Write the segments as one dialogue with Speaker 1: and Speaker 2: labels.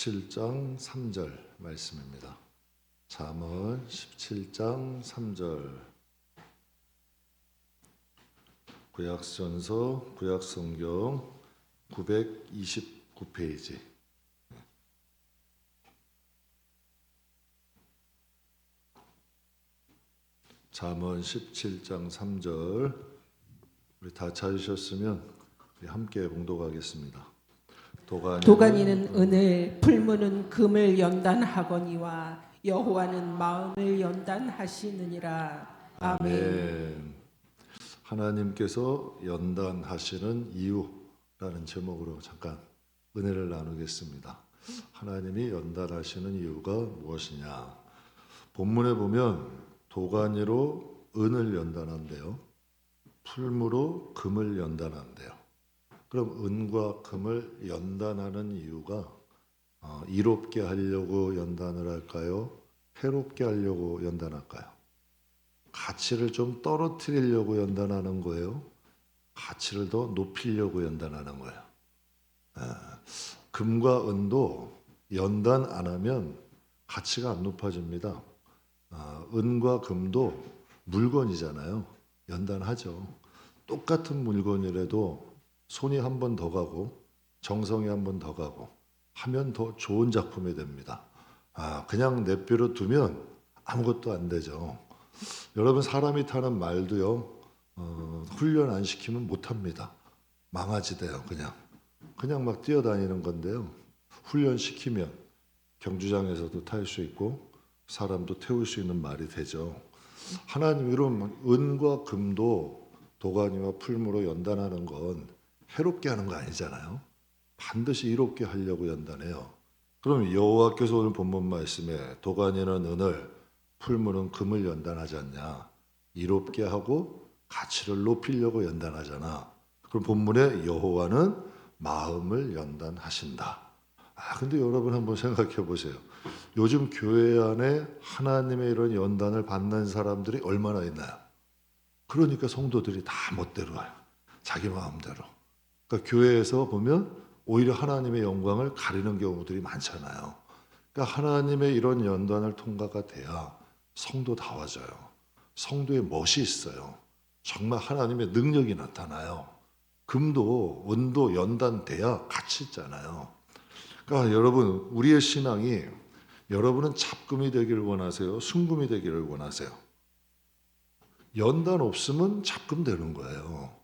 Speaker 1: 17장 3절 말씀입니다. 잠언 17장 3절. 구약전서 구약성경 929페이지. 잠언 17장 3절. 우리 다 찾으셨으면 우리 함께 봉독하겠습니다.
Speaker 2: 도가니는 은을, 풀무는 금을 연단하거니와 여호와는 마음을 연단하시느니라. 아멘.
Speaker 1: 하나님께서 연단하시는 이유라는 제목으로 잠깐 은혜를 나누겠습니다. 하나님이 연단하시는 이유가 무엇이냐? 본문에 보면 도가니로 은을 연단한대요. 풀무로 금을 연단한대요. 그럼 은과 금을 연단하는 이유가 이롭게 하려고 연단을 할까요? 해롭게 하려고 연단할까요? 가치를 좀 떨어뜨리려고 연단하는 거예요? 가치를 더 높이려고 연단하는 거예요? 금과 은도 연단 안 하면 가치가 안 높아집니다. 은과 금도 물건이잖아요. 연단하죠. 똑같은 물건이라도 손이 한 번 더 가고 정성이 한 번 더 가고 하면 더 좋은 작품이 됩니다. 그냥 내버려 두면 아무것도 안 되죠. 여러분, 사람이 타는 말도요, 훈련 안 시키면 못 합니다. 망아지대요. 그냥 막 뛰어다니는 건데요. 훈련 시키면 경주장에서도 탈 수 있고 사람도 태울 수 있는 말이 되죠. 하나님, 이런 은과 금도 도가니와 풀무로 연단하는 건 해롭게 하는 거 아니잖아요. 반드시 이롭게 하려고 연단해요. 그럼 여호와께서 오늘 본문 말씀에 도가니는 은을, 풀무는 금을 연단하지 않냐? 이롭게 하고 가치를 높이려고 연단하잖아. 그럼 본문에 여호와는 마음을 연단하신다. 근데 여러분 한번 생각해 보세요. 요즘 교회 안에 하나님의 이런 연단을 받는 사람들이 얼마나 있나요? 그러니까 성도들이 다 멋대로 와요. 자기 마음대로. 그러니까 교회에서 보면 오히려 하나님의 영광을 가리는 경우들이 많잖아요. 그러니까 하나님의 이런 연단을 통과가 돼야 성도다워져요. 성도의 멋이 있어요. 정말 하나님의 능력이 나타나요. 금도 은도 연단돼야 가치 있잖아요. 그러니까 여러분, 우리의 신앙이, 여러분은 잡금이 되기를 원하세요? 순금이 되기를 원하세요? 연단 없으면 잡금 되는 거예요.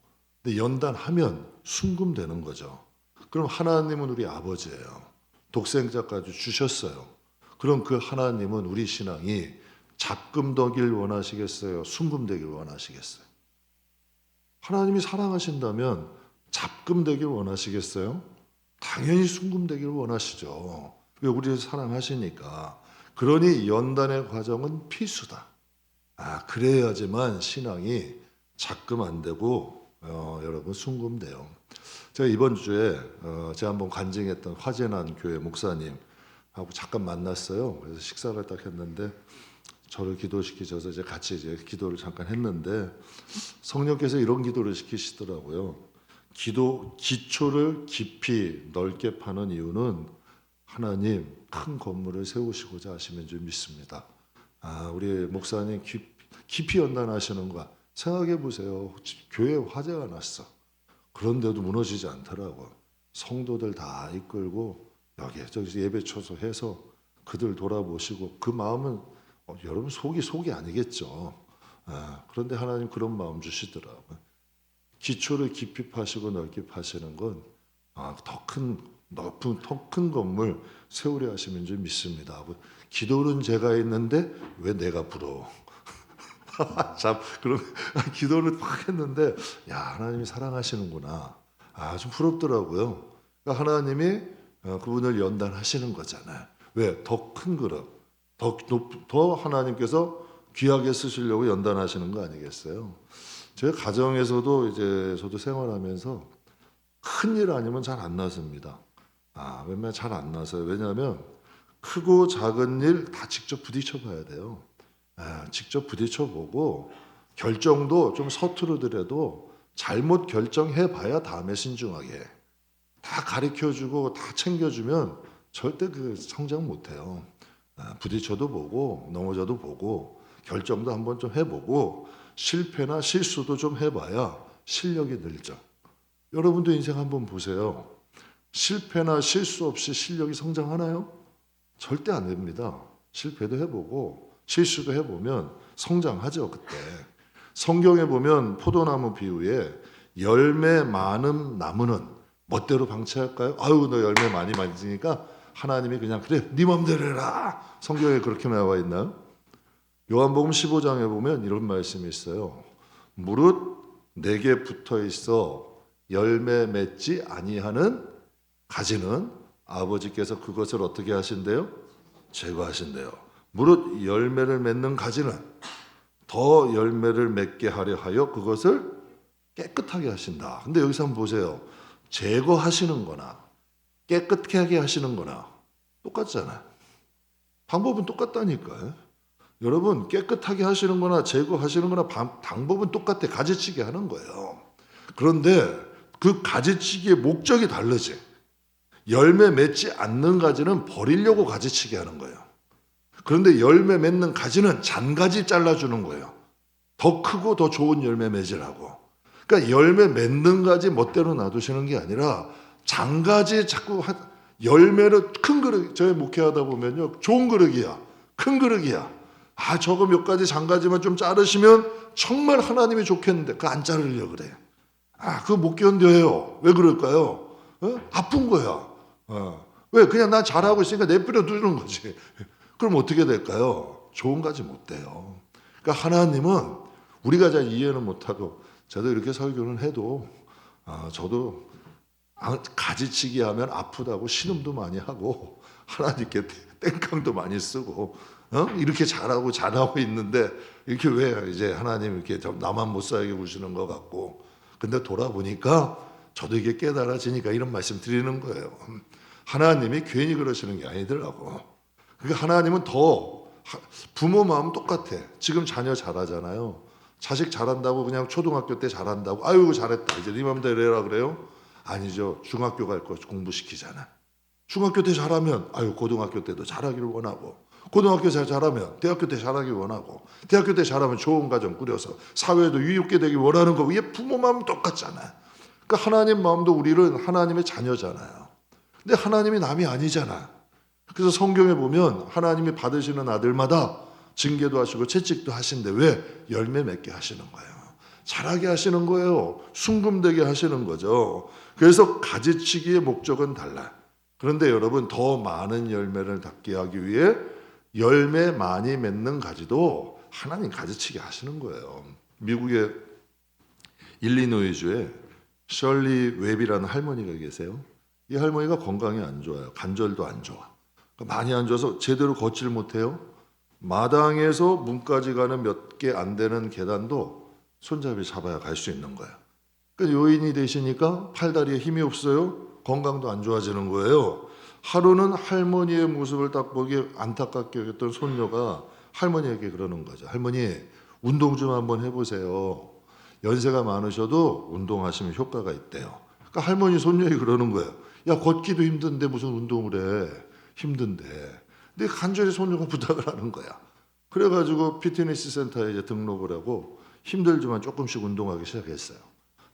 Speaker 1: 근데 연단하면 순금 되는 거죠. 그럼 하나님은 우리 아버지예요. 독생자까지 주셨어요. 그럼 그 하나님은 우리 신앙이 잡금 되길 원하시겠어요? 순금 되길 원하시겠어요? 하나님이 사랑하신다면 잡금 되길 원하시겠어요? 당연히 순금 되길 원하시죠. 왜? 우리를 사랑하시니까. 그러니 연단의 과정은 필수다. 그래야지만 신앙이 잡금 안 되고 여러분 순금 돼요. 제가 이번 주에 제가 한번 간증했던 화재난 교회 목사님하고 잠깐 만났어요. 그래서 식사를 딱 했는데 저를 기도시키셔서 이제 같이 기도를 잠깐 했는데 성령께서 이런 기도를 시키시더라고요. 기초를 깊이 넓게 파는 이유는 하나님 큰 건물을 세우시고자 하시는 줄 믿습니다. 우리 목사님 깊이 연단하시는 거 생각해 보세요. 교회에 화재가 났어. 그런데도 무너지지 않더라고. 성도들 다 이끌고 저기서 예배 초소해서 그들 돌아보시고 그 마음은 여러분 속이 아니겠죠. 그런데 하나님 그런 마음 주시더라고요. 기초를 깊이 파시고 넓게 파시는 건 더 큰 건물 세우려 하시는 줄 믿습니다. 기도는 제가 했는데 왜 내가 부러워? 참, 그럼 기도를 막 했는데 하나님이 사랑하시는구나. 좀 부럽더라고요. 그러니까 하나님이 그분을 연단하시는 거잖아요. 왜? 더 큰 그릇, 더 하나님께서 귀하게 쓰시려고 연단하시는 거 아니겠어요? 제 가정에서도 이제 저도 생활하면서 큰일 아니면 잘 안 나섭니다. 웬만하면 잘 안 나서요. 왜냐하면 크고 작은 일 다 직접 부딪혀 봐야 돼요. 직접 부딪혀 보고 결정도 좀 서투르더라도 잘못 결정해 봐야 다음에 신중하게 다 가르쳐 주고 다 챙겨 주면 절대 그 성장 못해요. 부딪혀도 보고 넘어져도 보고 결정도 한번 좀 해보고 실패나 실수도 좀 해봐야 실력이 늘죠. 여러분도 인생 한번 보세요. 실패나 실수 없이 실력이 성장하나요? 절대 안 됩니다. 실패도 해보고 실수도 해보면 성장하죠. 그때 성경에 보면 포도나무 비유에 열매 많은 나무는 멋대로 방치할까요? 아유 너 열매 많이 맞으니까 하나님이 그냥 그래 네 맘대로 해라. 성경에 그렇게 나와 있나요? 요한복음 15장에 보면 이런 말씀이 있어요. 무릇 내게 붙어 있어 열매 맺지 아니하는 가지는 아버지께서 그것을 어떻게 하신대요? 제거하신대요. 무릇 열매를 맺는 가지는 더 열매를 맺게 하려 하여 그것을 깨끗하게 하신다. 근데 여기서 한번 보세요. 제거하시는 거나 깨끗하게 하시는 거나 똑같잖아요. 방법은 똑같다니까요. 여러분 깨끗하게 하시는 거나 제거하시는 거나 방법은 똑같아. 가지치기 하는 거예요. 그런데 그 가지치기의 목적이 다르지. 열매 맺지 않는 가지는 버리려고 가지치기 하는 거예요. 그런데 열매 맺는 가지는 잔가지 잘라주는 거예요. 더 크고 더 좋은 열매 맺으라고. 그러니까 열매 맺는 가지 멋대로 놔두시는 게 아니라 장가지 자꾸 열매를 큰 그릇, 저희 목회하다 보면요. 좋은 그릇이야. 큰 그릇이야. 아, 저거 몇 가지 장가지만 좀 자르시면 정말 하나님이 좋겠는데 그거 안 자르려고 그래. 아, 그거 못 견뎌요. 왜 그럴까요? 아픈 거야. 왜? 그냥 난 잘하고 있으니까 내버려 두는 거지. 그럼 어떻게 될까요? 좋은 가지 못 돼요. 그러니까 하나님은 우리가 잘 이해는 못하고 저도 이렇게 설교는 해도 저도 가지치기 하면 아프다고 신음도 많이 하고 하나님께 땡깡도 많이 쓰고 이렇게 잘하고 있는데 이렇게 왜 이제 하나님 이렇게 나만 못 살게 구시는 것 같고 근데 돌아보니까 저도 이게 깨달아지니까 이런 말씀 드리는 거예요. 하나님이 괜히 그러시는 게 아니더라고. 그러니까 하나님은 더 부모 마음 똑같아. 지금 자녀 잘하잖아요. 자식 잘한다고 그냥 초등학교 때 잘한다고 아유 잘했다 이제 네 맘대로 해라 그래요? 아니죠. 중학교 갈 거 공부시키잖아. 중학교 때 잘하면 아유 고등학교 때도 잘하기를 원하고 고등학교 잘하면 대학교 때 잘하기 원하고 대학교 때 잘하면 좋은 가정 꾸려서 사회에도 유익게 되기 원하는 거. 이게 부모 마음 똑같잖아. 그러니까 하나님 마음도 우리는 하나님의 자녀잖아요. 근데 하나님이 남이 아니잖아. 그래서 성경에 보면 하나님이 받으시는 아들마다 징계도 하시고 채찍도 하신데 왜? 열매 맺게 하시는 거예요. 자라게 하시는 거예요. 순금되게 하시는 거죠. 그래서 가지치기의 목적은 달라요. 그런데 여러분 더 많은 열매를 닿게 하기 위해 열매 많이 맺는 가지도 하나님 가지치기 하시는 거예요. 미국의 일리노이주에 셜리 웹이라는 할머니가 계세요. 이 할머니가 건강이 안 좋아요. 관절도 안 좋아. 많이 안 좋아서 제대로 걷질 못해요. 마당에서 문까지 가는 몇 개 안 되는 계단도 손잡이 잡아야 갈 수 있는 거예요. 그러니까 요인이 되시니까 팔다리에 힘이 없어요. 건강도 안 좋아지는 거예요. 하루는 할머니의 모습을 딱 보기에 안타깝게 여겼던 손녀가 할머니에게 그러는 거죠. 할머니 운동 좀 한번 해보세요. 연세가 많으셔도 운동하시면 효과가 있대요. 그러니까 할머니 손녀이 그러는 거예요. 야 걷기도 힘든데 무슨 운동을 해. 힘든데. 근데 간절히 손녀가 부탁을 하는 거야. 그래가지고 피트니스 센터에 이제 등록을 하고 힘들지만 조금씩 운동하기 시작했어요.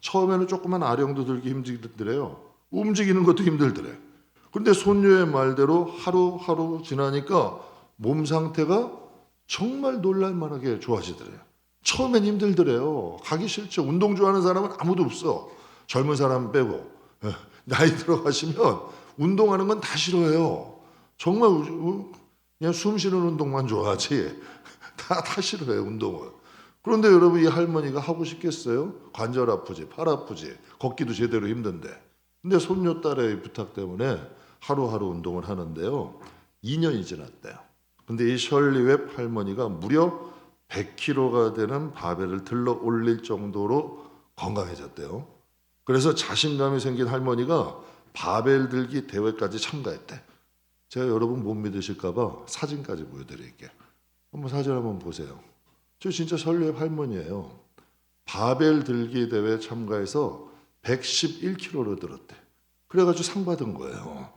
Speaker 1: 처음에는 조그만 아령도 들기 힘들더래요. 움직이는 것도 힘들더래. 그런데 손녀의 말대로 하루하루 지나니까 몸 상태가 정말 놀랄만하게 좋아지더래요. 처음엔 힘들더래요. 가기 싫죠. 운동 좋아하는 사람은 아무도 없어. 젊은 사람 빼고. 나이 들어가시면 운동하는 건 다 싫어해요. 정말 그냥 숨 쉬는 운동만 좋아하지 다 싫어해요 운동을. 그런데 여러분 이 할머니가 하고 싶겠어요? 관절 아프지 팔 아프지 걷기도 제대로 힘든데. 근데 손녀딸의 부탁 때문에 하루하루 운동을 하는데요. 2년이 지났대요. 근데 이 셜리 웹 할머니가 무려 100kg가 되는 바벨을 들러 올릴 정도로 건강해졌대요. 그래서 자신감이 생긴 할머니가 바벨 들기 대회까지 참가했대. 제가 여러분 못 믿으실까 봐 사진까지 보여드릴게요. 한번 사진 한번 보세요. 저 진짜 셜리 웹 할머니예요. 바벨 들기 대회 참가해서 111kg를 들었대. 그래가지고 상 받은 거예요.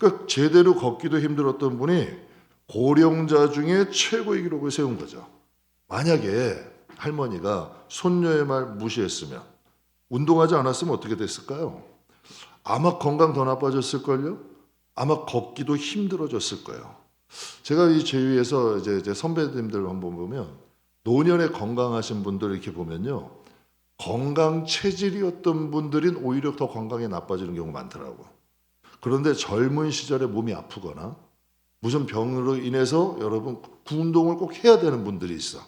Speaker 1: 그러니까 제대로 걷기도 힘들었던 분이 고령자 중에 최고의 기록을 세운 거죠. 만약에 할머니가 손녀의 말 무시했으면, 운동하지 않았으면 어떻게 됐을까요? 아마 건강 더 나빠졌을걸요? 아마 걷기도 힘들어졌을 거예요. 제가 이 제위에서 이제 선배님들 한번 보면 노년에 건강하신 분들 이렇게 보면요, 건강 체질이었던 분들은 오히려 더 건강이 나빠지는 경우가 많더라고. 그런데 젊은 시절에 몸이 아프거나 무슨 병으로 인해서 여러분 운동을 꼭 해야 되는 분들이 있어.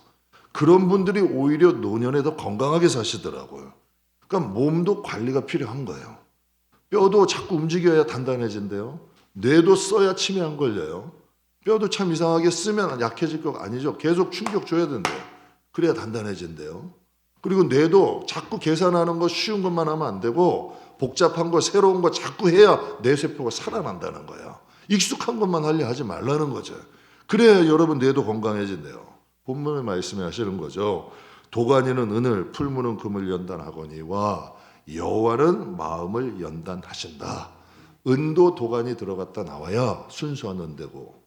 Speaker 1: 그런 분들이 오히려 노년에 더 건강하게 사시더라고요. 그러니까 몸도 관리가 필요한 거예요. 뼈도 자꾸 움직여야 단단해진대요. 뇌도 써야 치매 안 걸려요. 뼈도 참 이상하게 쓰면 약해질 거 아니죠. 계속 충격 줘야 된대요. 그래야 단단해진대요. 그리고 뇌도 자꾸 계산하는 거 쉬운 것만 하면 안 되고 복잡한 거 새로운 거 자꾸 해야 뇌세포가 살아난다는 거예요. 익숙한 것만 하려 하지 말라는 거죠. 그래야 여러분 뇌도 건강해진대요. 본문의 말씀에 하시는 거죠. 도가니는 은을, 풀무는 금을 연단하거니와 여호와는 마음을 연단하신다. 은도 도가니 들어갔다 나와야 순수한 은되고,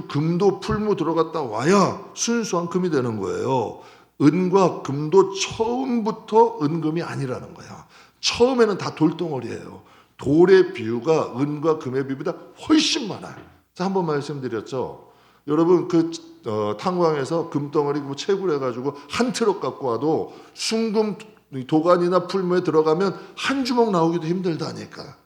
Speaker 1: 금도 풀무 들어갔다 와야 순수한 금이 되는 거예요. 은과 금도 처음부터 은금이 아니라는 거야. 처음에는 다 돌덩어리예요. 돌의 비유가 은과 금의 비유보다 훨씬 많아요. 한번 말씀드렸죠. 여러분 탄광에서 금덩어리 채굴 해가지고 한 트럭 갖고 와도 순금 도가니나 풀무에 들어가면 한 주먹 나오기도 힘들다니까.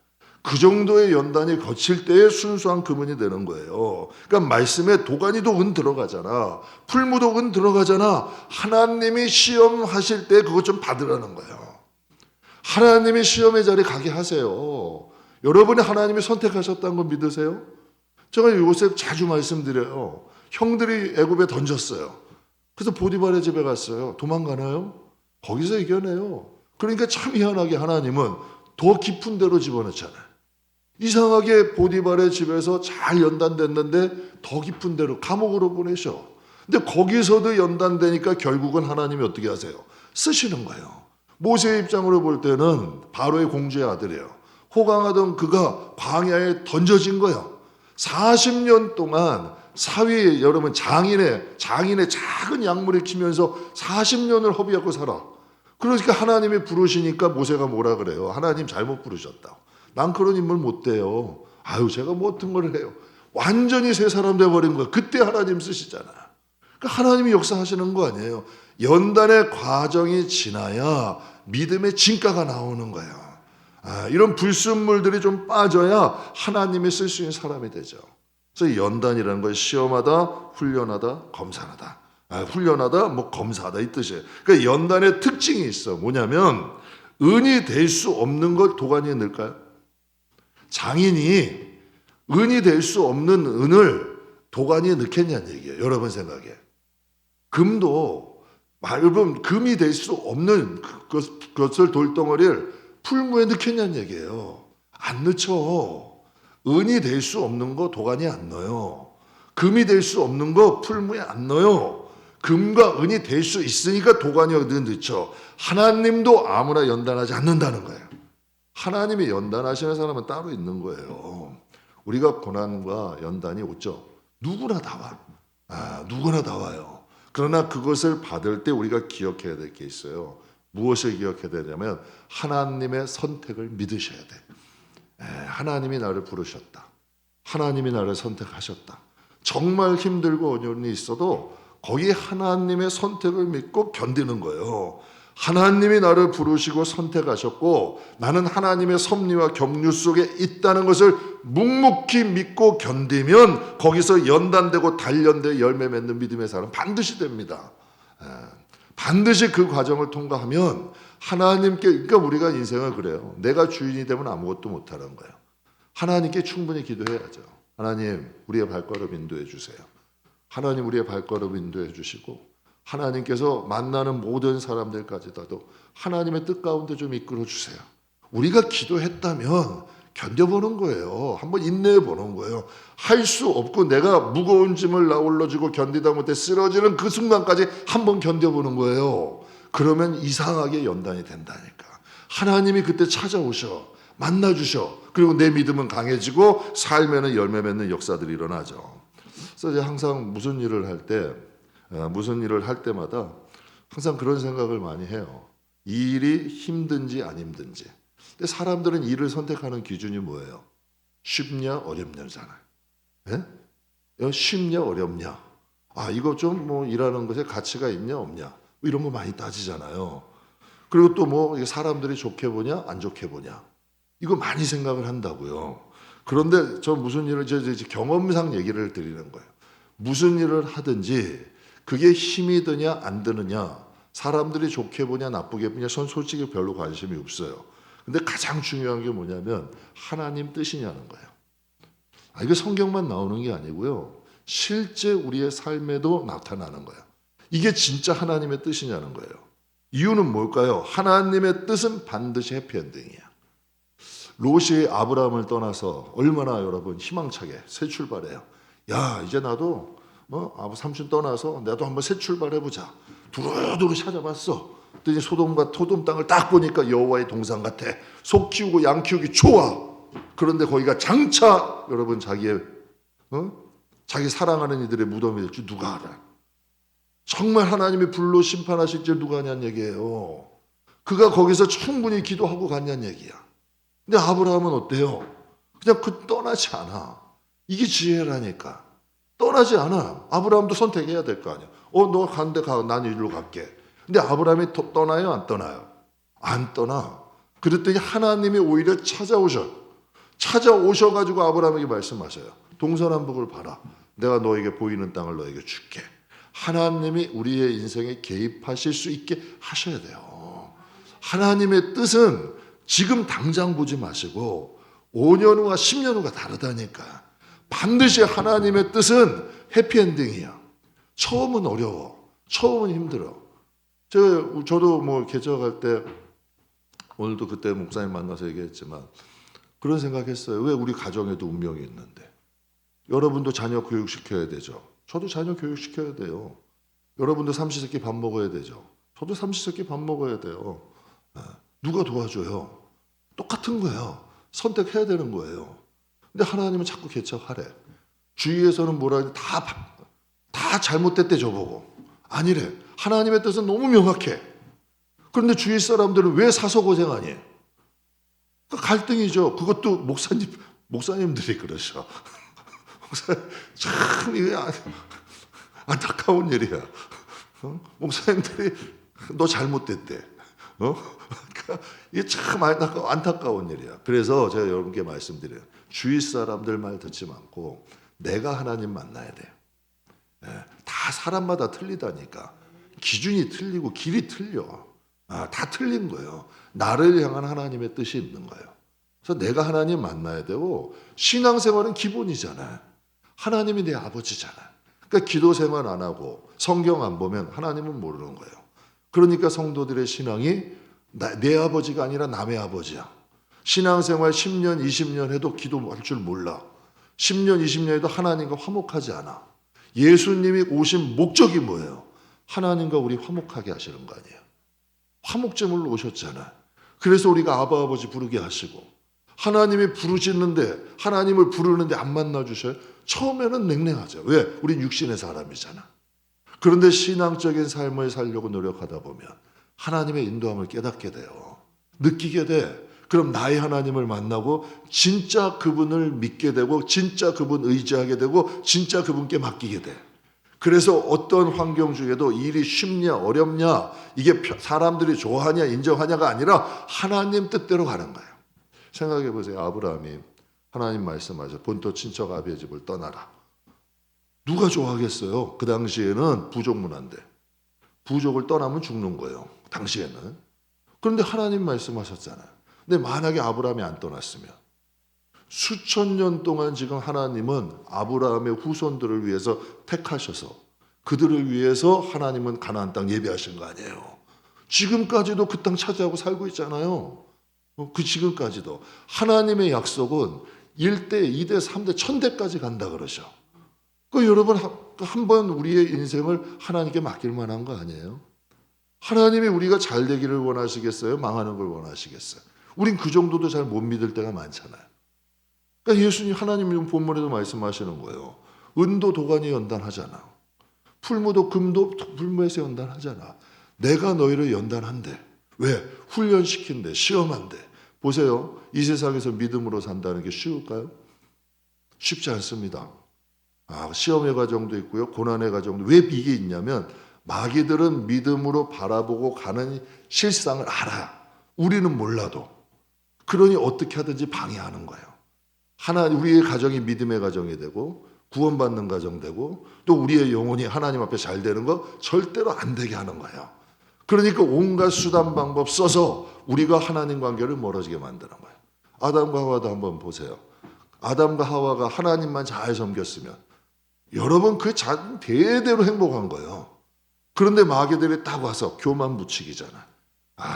Speaker 1: 그 정도의 연단이 거칠 때의 순수한 금은이 되는 거예요. 그러니까 말씀에 도가니도 은 들어가잖아. 풀무도 은 들어가잖아. 하나님이 시험하실 때 그것 좀 받으라는 거예요. 하나님이 시험의 자리에 가게 하세요. 여러분이 하나님이 선택하셨다는 걸 믿으세요? 제가 요새 자주 말씀드려요. 형들이 애굽에 던졌어요. 그래서 보디발의 집에 갔어요. 도망가나요? 거기서 이겨내요. 그러니까 참 희한하게 하나님은 더 깊은 데로 집어넣잖아요. 이상하게 보디발의 집에서 잘 연단됐는데 더 깊은 데로 감옥으로 보내셔. 근데 거기서도 연단되니까 결국은 하나님이 어떻게 하세요? 쓰시는 거예요. 모세의 입장으로 볼 때는 바로의 공주의 아들이에요. 호강하던 그가 광야에 던져진 거예요. 40년 동안 사위, 여러분 장인의 작은 약물을 키면서 40년을 허비하고 살아. 그러니까 하나님이 부르시니까 모세가 뭐라 그래요? 하나님 잘못 부르셨다. 난 그런 인물 못 돼요. 아유, 제가 뭐 어떤 걸 해요. 완전히 새 사람 돼버린 거야. 그때 하나님 쓰시잖아. 그러니까 하나님이 역사하시는 거 아니에요. 연단의 과정이 지나야 믿음의 진가가 나오는 거예요. 이런 불순물들이 좀 빠져야 하나님이 쓸 수 있는 사람이 되죠. 그래서 연단이라는 건 시험하다, 훈련하다, 검사하다. 훈련하다, 검사하다 이 뜻이에요. 그러니까 연단의 특징이 있어. 뭐냐면 은이 될 수 없는 걸 도가니에 넣을까요? 장인이 은이 될 수 없는 은을 도가니에 넣겠냐는 얘기예요. 여러분 생각에. 금도 여러분 금이 될 수 없는 그것을 돌덩어리를 풀무에 넣겠냐는 얘기예요. 안 넣죠. 은이 될 수 없는 거 도가니에 안 넣어요. 금이 될 수 없는 거 풀무에 안 넣어요. 금과 은이 될 수 있으니까 도가니에 넣죠. 하나님도 아무나 연단하지 않는다는 거예요. 하나님이 연단하시는 사람은 따로 있는 거예요. 우리가 고난과 연단이 오죠. 누구나 다 와. 누구나 다 와요. 그러나 그것을 받을 때 우리가 기억해야 될 게 있어요. 무엇을 기억해야 되냐면 하나님의 선택을 믿으셔야 돼. 하나님이 나를 부르셨다. 하나님이 나를 선택하셨다. 정말 힘들고 어려움이 있어도 거기 하나님의 선택을 믿고 견디는 거예요. 하나님이 나를 부르시고 선택하셨고 나는 하나님의 섭리와 경륜 속에 있다는 것을 묵묵히 믿고 견디면 거기서 연단되고 단련돼 열매 맺는 믿음의 사람 반드시 됩니다. 반드시 그 과정을 통과하면 하나님께, 그러니까 우리가 인생을 그래요. 내가 주인이 되면 아무것도 못하는 거예요. 하나님께 충분히 기도해야죠. 하나님, 우리의 발걸음 인도해 주세요. 하나님, 우리의 발걸음 인도해 주시고 하나님께서 만나는 모든 사람들까지도 하나님의 뜻 가운데 좀 이끌어 주세요. 우리가 기도했다면 견뎌보는 거예요. 한번 인내해 보는 거예요. 할 수 없고 내가 무거운 짐을 나올라지고 견디다 못해 쓰러지는 그 순간까지 한번 견뎌보는 거예요. 그러면 이상하게 연단이 된다니까. 하나님이 그때 찾아오셔. 만나 주셔. 그리고 내 믿음은 강해지고 삶에는 열매 맺는 역사들이 일어나죠. 그래서 이제 항상 무슨 일을 할 때마다 항상 그런 생각을 많이 해요. 이 일이 힘든지 안 힘든지. 근데 사람들은 일을 선택하는 기준이 뭐예요? 쉽냐 어렵냐잖아요. 예? 쉽냐 어렵냐. 아, 이거 좀 뭐 일하는 것에 가치가 있냐 없냐. 뭐 이런 거 많이 따지잖아요. 그리고 또 뭐 사람들이 좋게 보냐 안 좋게 보냐. 이거 많이 생각을 한다고요. 그런데 저 무슨 일을 이제 경험상 얘기를 드리는 거예요. 무슨 일을 하든지 그게 힘이 드냐 안 드느냐, 사람들이 좋게 보냐 나쁘게 보냐, 전 솔직히 별로 관심이 없어요. 근데 가장 중요한 게 뭐냐면 하나님 뜻이냐는 거예요. 아, 이게 성경만 나오는 게 아니고요. 실제 우리의 삶에도 나타나는 거예요. 이게 진짜 하나님의 뜻이냐는 거예요. 이유는 뭘까요? 하나님의 뜻은 반드시 해피엔딩이야. 롯이 아브라함을 떠나서 얼마나 여러분 희망차게 새 출발해요. 야, 이제 나도 아버 삼촌 떠나서 나도 한번 새 출발해보자. 두루두루 찾아봤어. 그랬더니 소돔과 토돔 땅을 딱 보니까 여호와의 동산 같아. 소 키우고 양 키우기 좋아. 그런데 거기가 장차 여러분 자기 사랑하는 이들의 무덤이 될 줄 누가 알아? 정말 하나님이 불로 심판하실 줄 누가 아냐는 얘기예요. 그가 거기서 충분히 기도하고 갔냐는 얘기야. 근데 아브라함은 어때요? 그냥 떠나지 않아. 이게 지혜라니까. 떠나지 않아. 아브라함도 선택해야 될 거 아니야. 너 간데 가. 난 이리로 갈게. 근데 아브라함이 떠나요? 안 떠나요? 안 떠나. 그랬더니 하나님이 오히려 찾아오셔가지고 아브라함에게 말씀하셔요. 동서남북을 봐라. 내가 너에게 보이는 땅을 너에게 줄게. 하나님이 우리의 인생에 개입하실 수 있게 하셔야 돼요. 하나님의 뜻은 지금 당장 보지 마시고 5년 후와 10년 후가 다르다니까. 반드시 하나님의 뜻은 해피엔딩이야. 처음은 어려워. 처음은 힘들어. 저도 뭐 개척할 때 오늘도 그때 목사님 만나서 얘기했지만 그런 생각했어요. 왜 우리 가정에도 운명이 있는데. 여러분도 자녀 교육시켜야 되죠. 저도 자녀 교육시켜야 돼요. 여러분도 삼시세끼 밥 먹어야 되죠. 저도 삼시세끼 밥 먹어야 돼요. 누가 도와줘요? 똑같은 거예요. 선택해야 되는 거예요. 근데 하나님은 자꾸 개척하래. 주위에서는 뭐라 해도 다 잘못됐대 저보고. 아니래. 하나님의 뜻은 너무 명확해. 그런데 주위 사람들은 왜 사서 고생하니? 그 갈등이죠. 그것도 목사님들이 그러셔. 참 이게 안타까운 일이야. 목사님들이 너 잘못됐대. 그러니까 이게 참 안타까운 일이야. 그래서 제가 여러분께 말씀드려요. 주위 사람들 말 듣지 않고 내가 하나님 만나야 돼요. 다 사람마다 틀리다니까. 기준이 틀리고 길이 틀려. 다 틀린 거예요. 나를 향한 하나님의 뜻이 있는 거예요. 그래서 내가 하나님 만나야 되고 신앙생활은 기본이잖아요. 하나님이 내 아버지잖아요. 그러니까 기도 생활 안 하고 성경 안 보면 하나님은 모르는 거예요. 그러니까 성도들의 신앙이 내 아버지가 아니라 남의 아버지야. 신앙생활 10년, 20년 해도 기도할 줄 몰라. 10년, 20년 해도 하나님과 화목하지 않아. 예수님이 오신 목적이 뭐예요? 하나님과 우리 화목하게 하시는 거 아니에요. 화목제물로 오셨잖아요. 그래서 우리가 아바 아버지 부르게 하시고 하나님이 부르시는데 하나님을 부르는데 안 만나주셔요? 처음에는 냉랭하죠. 왜? 우린 육신의 사람이잖아. 그런데 신앙적인 삶을 살려고 노력하다 보면 하나님의 인도함을 깨닫게 돼요. 느끼게 돼. 그럼 나의 하나님을 만나고 진짜 그분을 믿게 되고 진짜 그분 의지하게 되고 진짜 그분께 맡기게 돼. 그래서 어떤 환경 중에도 일이 쉽냐 어렵냐 이게 사람들이 좋아하냐 인정하냐가 아니라 하나님 뜻대로 가는 거예요. 생각해 보세요. 아브라함이 하나님 말씀하셔. 본토 친척 아비의 집을 떠나라. 누가 좋아하겠어요? 그 당시에는 부족 문화인데 부족을 떠나면 죽는 거예요. 당시에는. 그런데 하나님 말씀하셨잖아요. 근데 만약에 아브라함이 안 떠났으면 수천 년 동안 지금 하나님은 아브라함의 후손들을 위해서 택하셔서 그들을 위해서 하나님은 가나안 땅 예비하신 거 아니에요. 지금까지도 그 땅 차지하고 살고 있잖아요. 그 지금까지도. 하나님의 약속은 1대, 2대, 3대, 1000대까지 간다 그러셔. 그 여러분 한번 우리의 인생을 하나님께 맡길 만한 거 아니에요? 하나님이 우리가 잘 되기를 원하시겠어요? 망하는 걸 원하시겠어요? 우린 그 정도도 잘 못 믿을 때가 많잖아요. 그러니까 예수님 하나님 본문에도 말씀하시는 거예요. 은도 도관이 연단하잖아. 풀무도 금도 풀무에서 연단하잖아. 내가 너희를 연단한대. 왜? 훈련시킨대. 시험한대. 보세요. 이 세상에서 믿음으로 산다는 게 쉬울까요? 쉽지 않습니다. 시험의 과정도 있고요. 고난의 과정도. 왜 이게 있냐면 마귀들은 믿음으로 바라보고 가는 실상을 알아. 우리는 몰라도. 그러니 어떻게 하든지 방해하는 거예요. 우리의 가정이 믿음의 가정이 되고 구원받는 가정 되고 또 우리의 영혼이 하나님 앞에 잘 되는 거 절대로 안 되게 하는 거예요. 그러니까 온갖 수단 방법 써서 우리가 하나님 관계를 멀어지게 만드는 거예요. 아담과 하와도 한번 보세요. 아담과 하와가 하나님만 잘 섬겼으면 여러분 그 대대로 행복한 거예요. 그런데 마귀들이 딱 와서 교만 부추기잖아.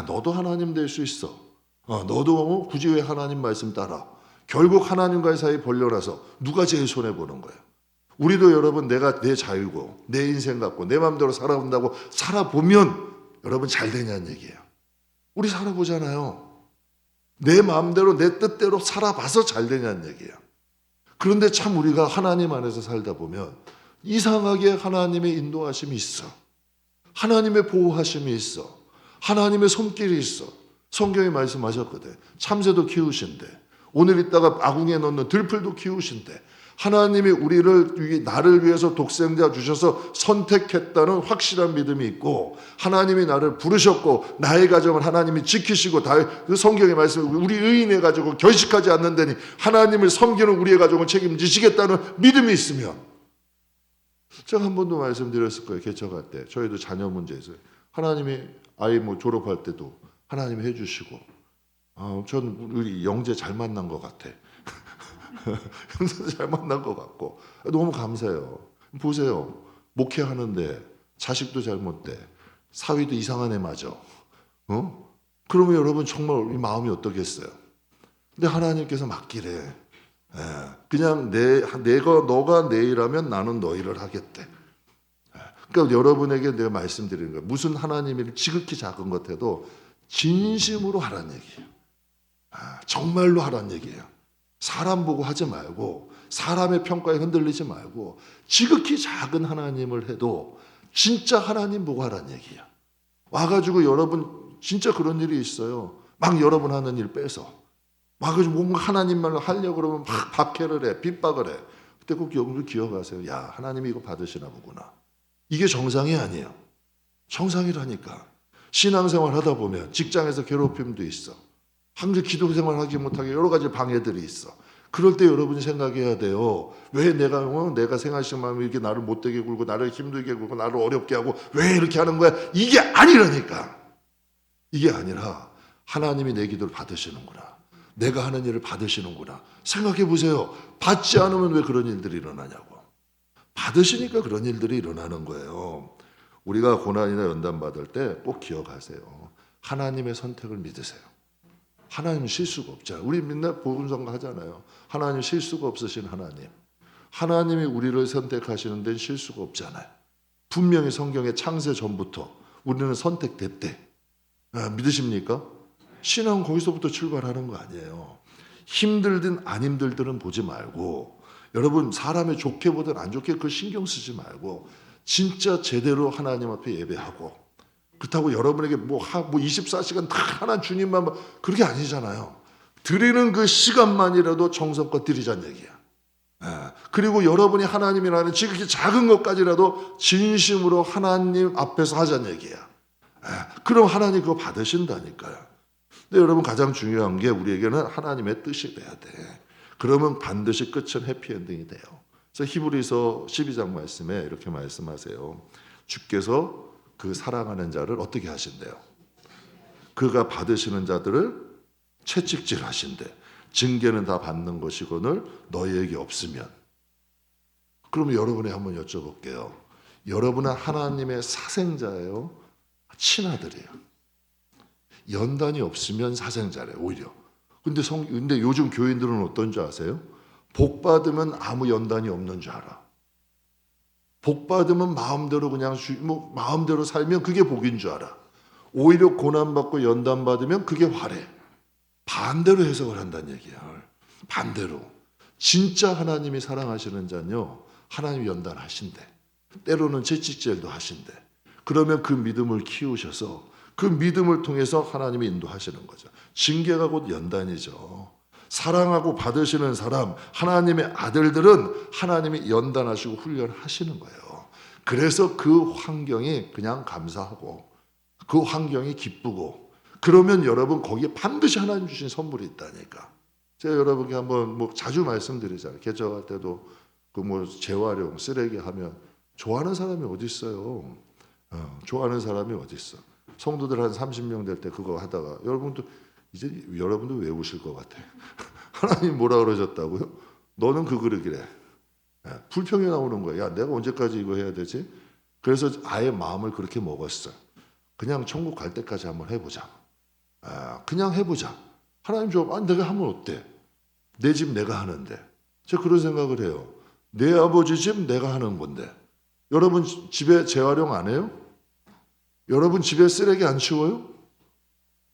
Speaker 1: 너도 하나님 될 수 있어. 너도 굳이 왜 하나님 말씀 따라. 결국 하나님과의 사이 벌려놔서 누가 제일 손해보는 거예요. 우리도 여러분 내가 내 자유고 내 인생 갖고 내 마음대로 살아본다고 살아보면 여러분 잘 되냐는 얘기예요. 우리 살아보잖아요. 내 마음대로 내 뜻대로 살아봐서 잘 되냐는 얘기예요. 그런데 참 우리가 하나님 안에서 살다 보면 이상하게 하나님의 인도하심이 있어. 하나님의 보호하심이 있어. 하나님의 손길이 있어. 성경에 말씀하셨거든. 참새도 키우신대. 오늘 이따가 아궁이에 넣는 들풀도 키우신대. 하나님이 나를 위해서 독생자 주셔서 선택했다는 확실한 믿음이 있고 하나님이 나를 부르셨고 나의 가정을 하나님이 지키시고 그 성경의 말씀에 우리 의인의 가족을 결식하지 않는다니 하나님을 섬기는 우리의 가족을 책임지시겠다는 믿음이 있으면 제가 한 번도 말씀드렸을 거예요. 개척할 때 저희도 자녀 문제에서 하나님이 아이 졸업할 때도 하나님이 해주시고 전 우리 영재 잘 만난 것 같아. 형제도 잘 만난 것 같고 너무 감사해요. 보세요. 목회하는데 자식도 잘못돼. 사위도 이상한 애 맞아. 그러면 여러분 정말 마음이 어떻겠어요? 근데 하나님께서 맡기래. 그냥 너가 내 일하면 나는 너 일을 하겠대. 그러니까 여러분에게 내가 말씀드리는 거예요. 무슨 하나님이 지극히 작은 것 해도 진심으로 하라는 얘기예요. 정말로 하라는 얘기예요. 사람 보고 하지 말고 사람의 평가에 흔들리지 말고 지극히 작은 하나님을 해도 진짜 하나님 보고 하라는 얘기야. 와가지고 여러분 진짜 그런 일이 있어요. 막 여러분 하는 일 빼서 와가지고 뭔가 하나님 말로 하려고 그러면 막 박해를 해, 핍박을 해. 그때 꼭 여러분 기억하세요. 야, 하나님이 이거 받으시나 보구나. 이게 정상이 아니에요. 정상이라니까. 신앙생활 하다 보면 직장에서 괴롭힘도 있어. 항상 기도 생활하지 못하게 여러 가지 방해들이 있어. 그럴 때 여러분이 생각해야 돼요. 왜 내가 생활식 마음이 이렇게 나를 못되게 굴고 나를 힘들게 굴고 나를 어렵게 하고 왜 이렇게 하는 거야? 이게 아니라니까. 이게 아니라 하나님이 내 기도를 받으시는구나. 내가 하는 일을 받으시는구나. 생각해 보세요. 받지 않으면 왜 그런 일들이 일어나냐고. 받으시니까 그런 일들이 일어나는 거예요. 우리가 고난이나 연단 받을 때 꼭 기억하세요. 하나님의 선택을 믿으세요. 하나님은 실수가 없잖아요. 우리 맨날 복음성가 하잖아요. 하나님 실수가 없으신 하나님. 하나님이 우리를 선택하시는 데는 실수가 없잖아요. 분명히 성경의 창세 전부터 우리는 선택됐대. 믿으십니까? 신앙은 거기서부터 출발하는 거 아니에요. 힘들든 안 힘들든 보지 말고 여러분 사람이 좋게 보든 안 좋게 그 신경 쓰지 말고 진짜 제대로 하나님 앞에 예배하고 그렇다고 여러분에게 24시간 다 하나 주님만 그렇게 아니잖아요. 드리는 그 시간만이라도 정성껏 드리자는 얘기야. 그리고 여러분이 하나님이라는 지극히 작은 것까지라도 진심으로 하나님 앞에서 하자는 얘기야. 그럼 하나님 그거 받으신다니까요. 근데 여러분 가장 중요한 게 우리에게는 하나님의 뜻이 돼야 돼. 그러면 반드시 끝은 해피엔딩이 돼요. 그래서 히브리서 12장 말씀에 이렇게 말씀하세요. 주께서 그 사랑하는 자를 어떻게 하신대요? 그가 받으시는 자들을 채찍질 하신대. 징계는 다 받는 것이거늘 너희에게 없으면. 그러면 여러분이 한번 여쭤볼게요. 여러분은 하나님의 사생자예요? 친아들이에요? 연단이 없으면 사생자래요. 오히려. 근데 요즘 교인들은 어떤 줄 아세요? 복 받으면 아무 연단이 없는 줄 알아. 복 받으면 마음대로 그냥 마음대로 살면 그게 복인 줄 알아. 오히려 고난 받고 연단 받으면 그게 화래. 반대로 해석을 한다는 얘기야. 반대로. 진짜 하나님이 사랑하시는 자는요, 하나님이 연단하신대. 때로는 채찍질도 하신대. 그러면 그 믿음을 키우셔서 그 믿음을 통해서 하나님이 인도하시는 거죠. 징계가 곧 연단이죠. 사랑하고 받으시는 사람, 하나님의 아들들은 하나님이 연단하시고 훈련하시는 거예요. 그래서 그 환경이 그냥 감사하고 그 환경이 기쁘고, 그러면 여러분 거기에 반드시 하나님 주신 선물이 있다니까. 제가 여러분께 한번 뭐 자주 말씀드리잖아요. 개척할 때도 그 뭐 재활용 쓰레기 하면 좋아하는 사람이 어디 있어요? 좋아하는 사람이 어디 있어? 성도들 한 30명 될 때 그거 하다가 여러분도 외우실 것 같아. 하나님 뭐라 그러셨다고요? 너는 그 그릇이래. 불평이 나오는 거야. 야, 내가 언제까지 이거 해야 되지? 그래서 아예 마음을 그렇게 먹었어요. 그냥 천국 갈 때까지 한번 해보자. 그냥 해보자. 하나님 내가 하면 어때? 내 집 내가 하는데. 제가 그런 생각을 해요. 내 아버지 집 내가 하는 건데. 여러분 집에 재활용 안 해요? 여러분 집에 쓰레기 안 치워요?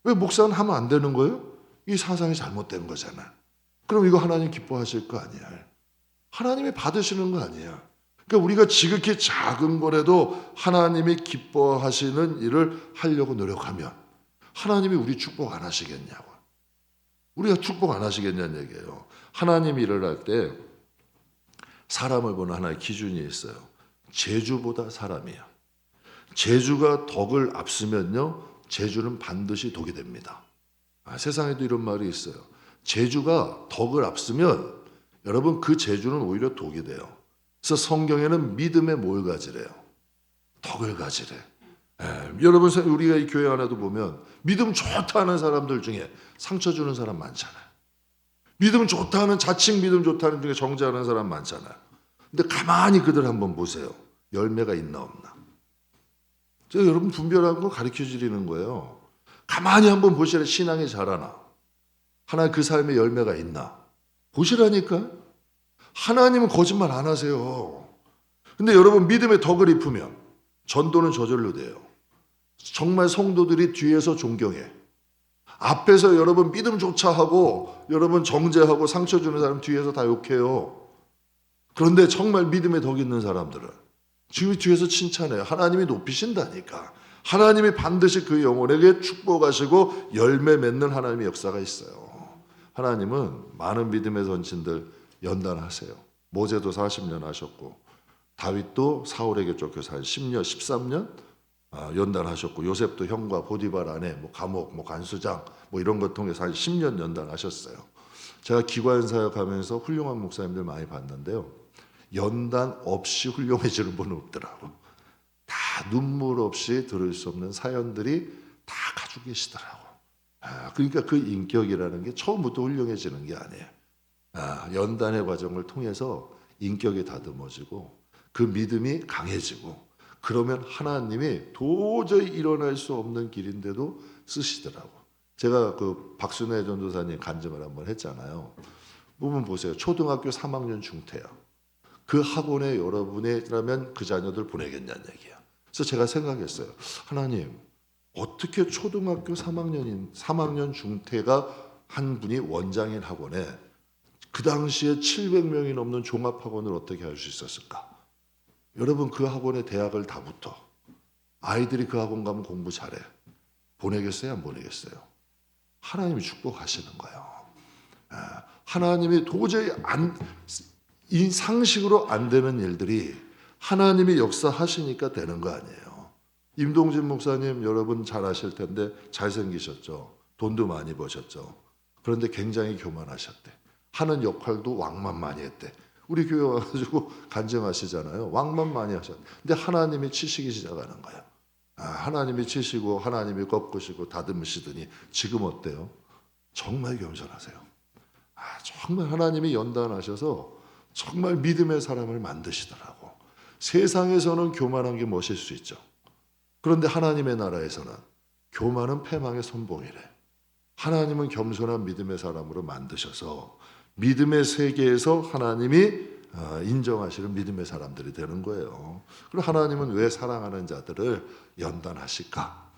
Speaker 1: 왜 목사는 하면 안 되는 거예요? 이 사상이 잘못된 거잖아. 그럼 이거 하나님 기뻐하실 거 아니야. 하나님이 받으시는 거 아니야. 그러니까 우리가 지극히 작은 거라도 하나님이 기뻐하시는 일을 하려고 노력하면 하나님이 우리 축복 안 하시겠냐고. 우리가 축복 안 하시겠냐는 얘기예요. 하나님이 일을 할 때 사람을 보는 하나의 기준이 있어요. 재주보다 사람이야. 재주가 덕을 앞서면요, 재주는 반드시 독이 됩니다. 세상에도 이런 말이 있어요. 재주가 덕을 앞서면 여러분 그 재주는 오히려 독이 돼요. 그래서 성경에는 믿음에 뭘 가지래요? 덕을 가지래. 여러분 우리가 이 교회 안에도 보면 믿음 좋다 하는 사람들 중에 상처 주는 사람 많잖아요. 믿음 좋다 하는, 자칭 믿음 좋다는 중에 정죄하는 사람 많잖아요. 근데 가만히 그들 한번 보세요. 열매가 있나 없나. 제가 여러분 분별하는 거 가르쳐 드리는 거예요. 가만히 한번 보시라. 신앙이 자라나, 하나님 그 삶에 열매가 있나 보시라니까. 하나님은 거짓말 안 하세요. 근데 여러분 믿음의 덕을 입으면 전도는 저절로 돼요. 정말 성도들이 뒤에서 존경해. 앞에서 여러분 믿음조차 하고 여러분 정죄하고 상처 주는 사람 뒤에서 다 욕해요. 그런데 정말 믿음의 덕 있는 사람들은 지금 뒤에서 칭찬해요. 하나님이 높이신다니까. 하나님이 반드시 그 영혼에게 축복하시고 열매 맺는 하나님의 역사가 있어요. 하나님은 많은 믿음의 선친들 연단하세요. 모세도 40년 하셨고 다윗도 사울에게 쫓겨서 한 10년, 13년 연단하셨고, 요셉도 형과 보디발 안에 뭐 감옥, 뭐 간수장 뭐 이런 것 통해서 한 10년 연단하셨어요. 제가 기관 사역하면서 훌륭한 목사님들 많이 봤는데요. 연단 없이 훌륭해지는 분은 없더라고. 다 눈물 없이 들을 수 없는 사연들이 다 가지고 계시더라고. 그러니까 그 인격이라는 게 처음부터 훌륭해지는 게 아니에요. 연단의 과정을 통해서 인격이 다듬어지고 그 믿음이 강해지고, 그러면 하나님이 도저히 일어날 수 없는 길인데도 쓰시더라고. 제가 그 박순애 전도사님 간증을 한번 했잖아요. 부분 보세요. 초등학교 3학년 중퇴야. 그 학원에 여러분이라면 그 자녀들 보내겠냐는 얘기야. 그래서 제가 생각했어요. 하나님, 어떻게 초등학교 3학년 중퇴가 한 분이 원장인 학원에 그 당시에 700명이 넘는 종합학원을 어떻게 할 수 있었을까? 여러분 그 학원에 대학을 다 붙어. 아이들이 그 학원 가면 공부 잘해. 보내겠어요? 안 보내겠어요? 하나님이 축복하시는 거예요. 하나님이 도저히 이 상식으로 안 되는 일들이 하나님이 역사하시니까 되는 거 아니에요. 임동진 목사님 여러분 잘 아실 텐데 잘생기셨죠. 돈도 많이 버셨죠. 그런데 굉장히 교만하셨대. 하는 역할도 왕만 많이 했대. 우리 교회 와가지고 간증하시잖아요. 왕만 많이 하셨대. 근데 하나님이 치시기 시작하는 거야. 하나님이 치시고 하나님이 꺾으시고 다듬으시더니 지금 어때요? 정말 겸손하세요. 정말 하나님이 연단하셔서 정말 믿음의 사람을 만드시더라고. 세상에서는 교만한 게 멋일 수 있죠. 그런데 하나님의 나라에서는 교만은 패망의 선봉이래. 하나님은 겸손한 믿음의 사람으로 만드셔서 믿음의 세계에서 하나님이 인정하시는 믿음의 사람들이 되는 거예요. 그럼 하나님은 왜 사랑하는 자들을 연단하실까?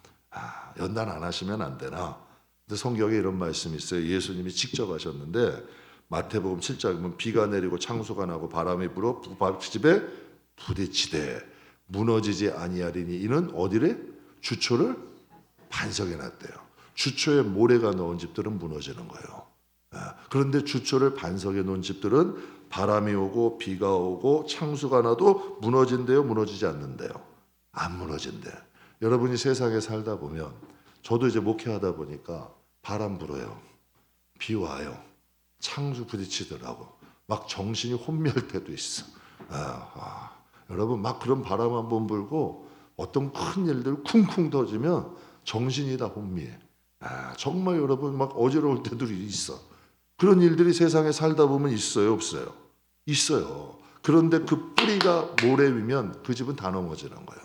Speaker 1: 연단 안 하시면 안 되나? 근데 성경에 이런 말씀이 있어요. 예수님이 직접 하셨는데 마태복음 7장에 보면 비가 내리고 창수가 나고 바람이 불어 집에 부딪히되 무너지지 아니하리니 이는 어디래? 주초를 반석에 놨대요. 주초에 모래가 넣은 집들은 무너지는 거예요. 그런데 주초를 반석에 놓은 집들은 바람이 오고 비가 오고 창수가 나도 무너진대요? 무너지지 않는데요? 안 무너진대. 여러분이 세상에 살다 보면 저도 이제 목회하다 보니까 바람 불어요. 비 와요. 창수 부딪히더라고. 막 정신이 혼미할 때도 있어. 여러분 막 그런 바람 한번 불고 어떤 큰 일들 쿵쿵 터지면 정신이 다 혼미해. 정말 여러분 막 어지러울 때도 있어. 그런 일들이 세상에 살다 보면 있어요, 없어요? 있어요. 그런데 그 뿌리가 모래 위면 그 집은 다 넘어지는 거예요.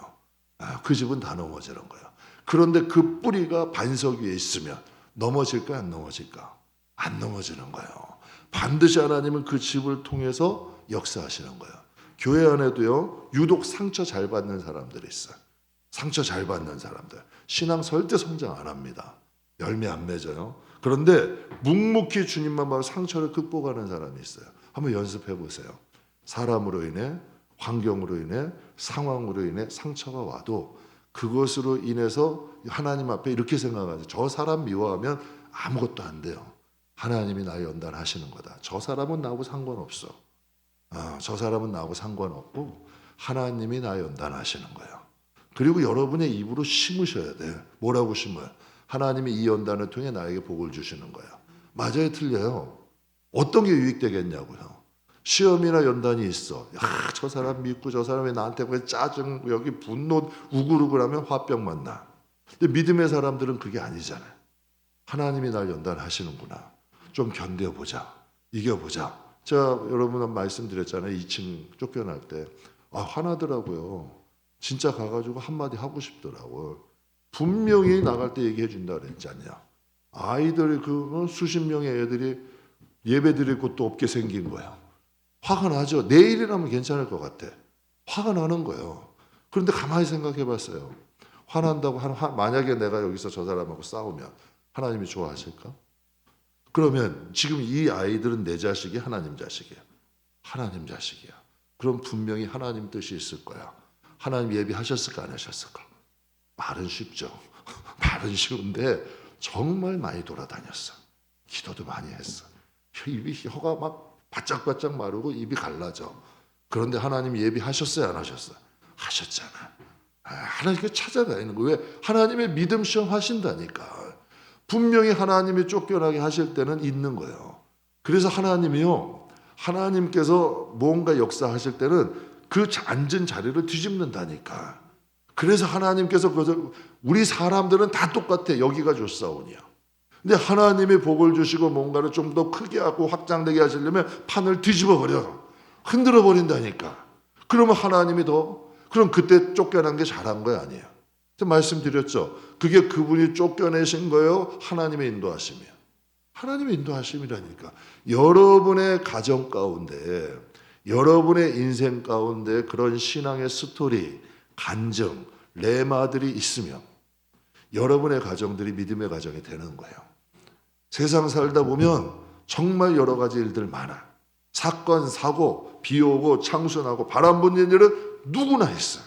Speaker 1: 그 집은 다 넘어지는 거예요. 그런데 그 뿌리가 반석 위에 있으면 넘어질까 안 넘어질까? 안 넘어지는 거예요. 반드시 하나님은 그 집을 통해서 역사하시는 거예요. 교회 안에도요, 유독 상처 잘 받는 사람들이 있어요. 상처 잘 받는 사람들. 신앙 절대 성장 안 합니다. 열매 안 맺어요. 그런데 묵묵히 주님만 봐도 상처를 극복하는 사람이 있어요. 한번 연습해 보세요. 사람으로 인해, 환경으로 인해, 상황으로 인해 상처가 와도 그것으로 인해서 하나님 앞에 이렇게 생각하죠. 저 사람 미워하면 아무것도 안 돼요. 하나님이 나를 연단하시는 거다. 저 사람은 나하고 상관없어. 저 사람은 나하고 상관없고 하나님이 나를 연단하시는 거예요. 그리고 여러분의 입으로 심으셔야 돼. 뭐라고 심어요? 하나님이 이 연단을 통해 나에게 복을 주시는 거예요. 맞아요, 틀려요? 어떤 게 유익되겠냐고요. 시험이나 연단이 있어. 저 사람 믿고 저 사람이 나한테 왜 짜증, 여기 분노, 우글우글하면 화병 만나. 근데 믿음의 사람들은 그게 아니잖아요. 하나님이 날 연단하시는구나. 좀 견뎌보자. 이겨보자. 제가 여러분 말씀드렸잖아요. 2층 쫓겨날 때. 화나더라고요. 진짜 가가지고 한마디 하고 싶더라고요. 분명히 나갈 때 얘기해 준다 그랬지 않냐. 아이들이 수십 명의 애들이 예배 드릴 곳도 없게 생긴 거예요. 화가 나죠. 내일이라면 괜찮을 것 같아. 화가 나는 거예요. 그런데 가만히 생각해 봤어요. 화난다고 만약에 내가 여기서 저 사람하고 싸우면 하나님이 좋아하실까? 그러면 지금 이 아이들은 내 자식이 하나님 자식이야. 하나님 자식이야. 그럼 분명히 하나님 뜻이 있을 거야. 하나님 예비하셨을까 안 하셨을까? 말은 쉽죠. 말은 쉬운데 정말 많이 돌아다녔어. 기도도 많이 했어. 혀가 막 바짝바짝 마르고 입이 갈라져. 그런데 하나님 예비하셨어요 안 하셨어요? 하셨잖아. 하나님께 찾아다니는 거예요. 왜? 하나님의 믿음 시험 하신다니까. 분명히 하나님이 쫓겨나게 하실 때는 있는 거예요. 그래서 하나님이요. 하나님께서 뭔가 역사하실 때는 그 앉은 자리를 뒤집는다니까. 그래서 하나님께서 우리 사람들은 다 똑같아. 여기가 좋사오니야. 근데 하나님이 복을 주시고 뭔가를 좀 더 크게 하고 확장되게 하시려면 판을 뒤집어 버려. 흔들어 버린다니까. 그러면 하나님이 그럼 그때 쫓겨난 게 잘한 거 아니에요. 말씀드렸죠. 그게 그분이 쫓겨내신 거예요? 하나님의 인도하심이에요. 하나님의 인도하심이라니까. 여러분의 가정 가운데, 여러분의 인생 가운데 그런 신앙의 스토리, 간증, 레마들이 있으면 여러분의 가정들이 믿음의 가정이 되는 거예요. 세상 살다 보면 정말 여러 가지 일들 많아. 사건, 사고, 비 오고 창수나고 바람 부는 일은 누구나 있어요.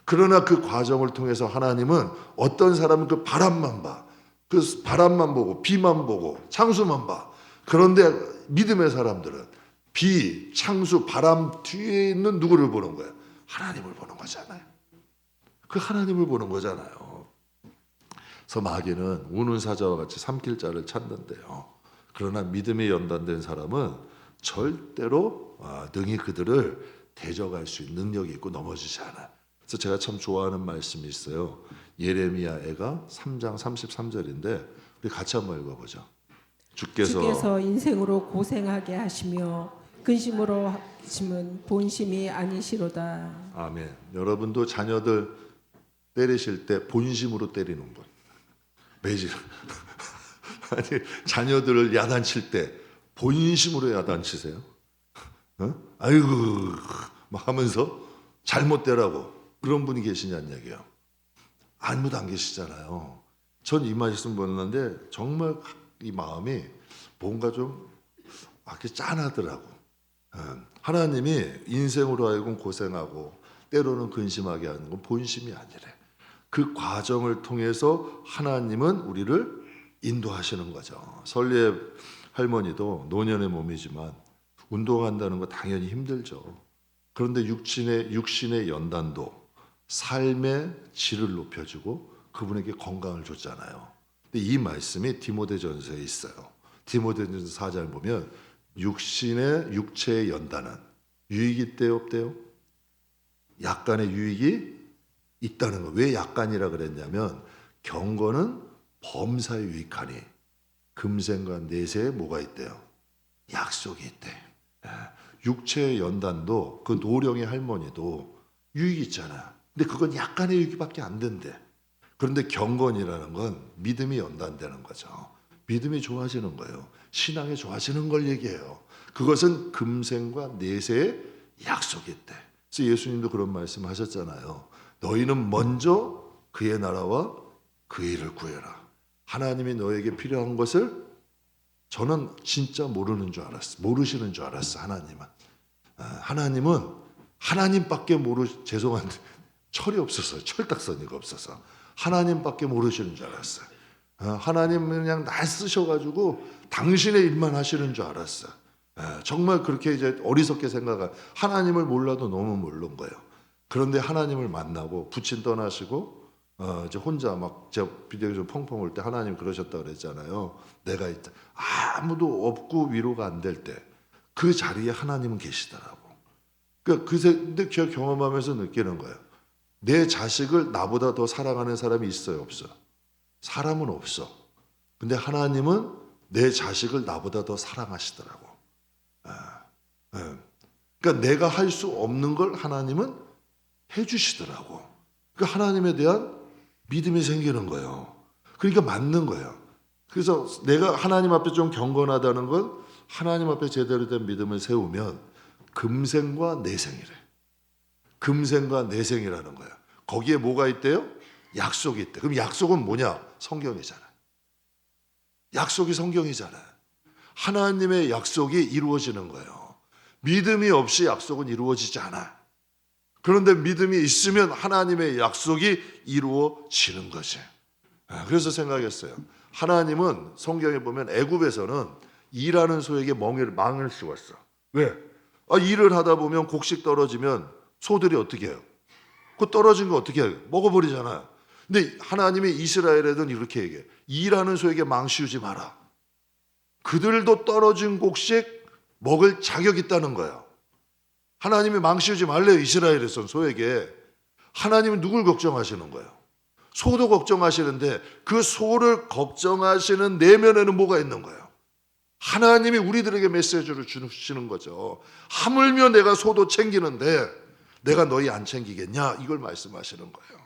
Speaker 1: 그러나 그 과정을 통해서 하나님은 어떤 사람은 그 바람만 봐. 그 바람만 보고 비만 보고 창수만 봐. 그런데 믿음의 사람들은 비, 창수, 바람 뒤에 있는 누구를 보는 거예요? 하나님을 보는 거잖아요. 그 하나님을 보는 거잖아요. 그래서 마귀는 우는 사자와 같이 삼킬 자를 찾는데요. 그러나 믿음에 연단된 사람은 절대로 능히 그들을 대적할 수 있는 능력이 있고 넘어지지 않아요. 그래서 제가 참 좋아하는 말씀이 있어요. 예레미야애가 3장 33절인데 우리 같이 한번 읽어보죠. 주께서
Speaker 2: 인생으로 고생하게 하시며 근심으로 하심은 본심이 아니시로다.
Speaker 1: 아멘. 여러분도 자녀들 때리실 때 본심으로 때리는 분. 매질. 아니 자녀들을 야단칠 때 본심으로 야단치세요? 아이고 막 하면서 잘못되라고 그런 분이 계시냐는 얘기예요. 아무도 안 계시잖아요. 전 이 말씀 보는데 정말 이 마음이 뭔가 좀 이렇게 짠하더라고. 하나님이 인생으로 하여금 고생하고 때로는 근심하게 하는 건 본심이 아니래. 그 과정을 통해서 하나님은 우리를 인도하시는 거죠. 설리의 할머니도 노년의 몸이지만 운동한다는 거 당연히 힘들죠. 그런데 육신의 연단도 삶의 질을 높여주고 그분에게 건강을 줬잖아요. 근데 이 말씀이 디모데전서에 있어요. 디모데전서 4장 보면 육체의 연단은 유익이 있대요, 없대요? 약간의 유익이 있다는 거. 왜 약간이라 그랬냐면 경건은 범사에 유익하니 금생과 내세에 뭐가 있대요? 약속이 있대. 육체의 연단도 그 노령의 할머니도 유익이 있잖아. 근데 그건 약간의 유익밖에 안 된대. 그런데 경건이라는 건 믿음이 연단되는 거죠. 믿음이 좋아지는 거예요. 신앙이 좋아지는 걸 얘기해요. 그것은 금생과 내세에 약속이 있대. 그래서 예수님도 그런 말씀 하셨잖아요. 너희는 먼저 그의 나라와 그 일을 구해라. 하나님이 너에게 필요한 것을 저는 진짜 모르는 줄 알았어. 모르시는 줄 알았어. 하나님은 하나님밖에 죄송한데 철이 없어서 철딱서니가 없어서 하나님밖에 모르시는 줄 알았어요. 하나님은 그냥 날 쓰셔가지고 당신의 일만 하시는 줄 알았어요. 정말 그렇게 이제 어리석게 생각한 하나님을 몰라도 너무 모르는 거예요. 그런데 하나님을 만나고 부친 떠나시고 이제 혼자 막 제가 비디오 좀 펑펑 올 때 하나님 그러셨다 그랬잖아요. 내가 있다. 아무도 없고 위로가 안 될 때 그 자리에 하나님은 계시더라고. 그러니까 근데 제가 경험하면서 느끼는 거예요. 내 자식을 나보다 더 사랑하는 사람이 있어요, 없어? 사람은 없어. 근데 하나님은 내 자식을 나보다 더 사랑하시더라고. 그러니까 내가 할 수 없는 걸 하나님은 해주시더라고. 그러니까 하나님에 대한 믿음이 생기는 거예요. 그러니까 맞는 거예요. 그래서 내가 하나님 앞에 좀 경건하다는 건 하나님 앞에 제대로 된 믿음을 세우면 금생과 내생이래. 금생과 내생이라는 거야. 거기에 뭐가 있대요? 약속이 있대. 그럼 약속은 뭐냐? 성경이잖아. 약속이 성경이잖아. 하나님의 약속이 이루어지는 거예요. 믿음이 없이 약속은 이루어지지 않아. 그런데 믿음이 있으면 하나님의 약속이 이루어지는 거지. 그래서 생각했어요. 하나님은 성경에 보면 애굽에서는 일하는 소에게 망을 씌웠어. 왜? 일을 하다 보면 곡식 떨어지면 소들이 어떻게 해요? 그 떨어진 거 어떻게 해요? 먹어버리잖아요. 근데 하나님이 이스라엘에는 이렇게 얘기해. 일하는 소에게 망 씌우지 마라. 그들도 떨어진 곡식 먹을 자격이 있다는 거예요. 하나님이 망 씌우지 말래요. 이스라엘에선 소에게. 하나님은 누굴 걱정하시는 거예요? 소도 걱정하시는데 그 소를 걱정하시는 내면에는 뭐가 있는 거예요? 하나님이 우리들에게 메시지를 주시는 거죠. 하물며 내가 소도 챙기는데 내가 너희 안 챙기겠냐? 이걸 말씀하시는 거예요.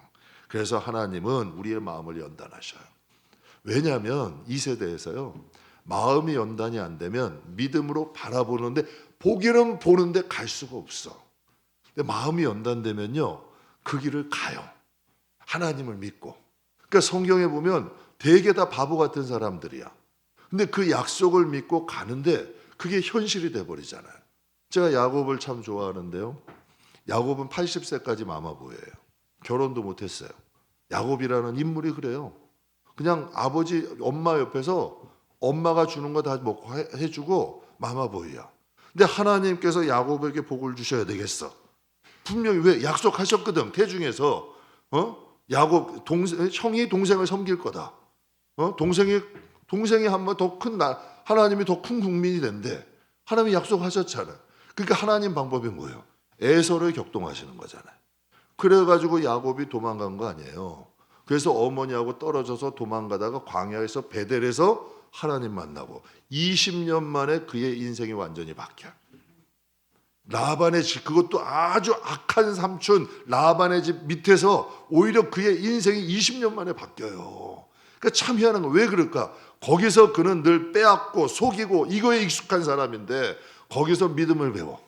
Speaker 1: 그래서 하나님은 우리의 마음을 연단하셔요. 왜냐하면 이 세대에서요. 마음이 연단이 안 되면 믿음으로 바라보는데 보기는 보는데 갈 수가 없어. 근데 마음이 연단되면요. 그 길을 가요. 하나님을 믿고. 그러니까 성경에 보면 되게 다 바보 같은 사람들이야. 근데 그 약속을 믿고 가는데 그게 현실이 돼버리잖아요. 제가 야곱을 참 좋아하는데요. 야곱은 80세까지 마마보예요. 결혼도 못했어요. 야곱이라는 인물이 그래요. 그냥 아버지 엄마 옆에서 엄마가 주는 거 다 먹고 해주고 마마보이야. 근데 하나님께서 야곱에게 복을 주셔야 되겠어. 분명히 왜 약속하셨거든. 태중에서 야곱 형이 동생을 섬길 거다. 동생이 한 번 더 큰 하나님이 더 큰 국민이 된대. 하나님이 약속하셨잖아. 그러니까 하나님 방법이 뭐예요? 에서를 격동하시는 거잖아요. 그래가지고 야곱이 도망간 거 아니에요. 그래서 어머니하고 떨어져서 도망가다가 광야에서 베델에서 하나님 만나고 20년 만에 그의 인생이 완전히 바뀌어요. 라반의 집, 그것도 아주 악한 삼촌 라반의 집 밑에서 오히려 그의 인생이 20년 만에 바뀌어요. 그러니까 참 희한한 거. 왜 그럴까? 거기서 그는 늘 빼앗고 속이고 이거에 익숙한 사람인데 거기서 믿음을 배워.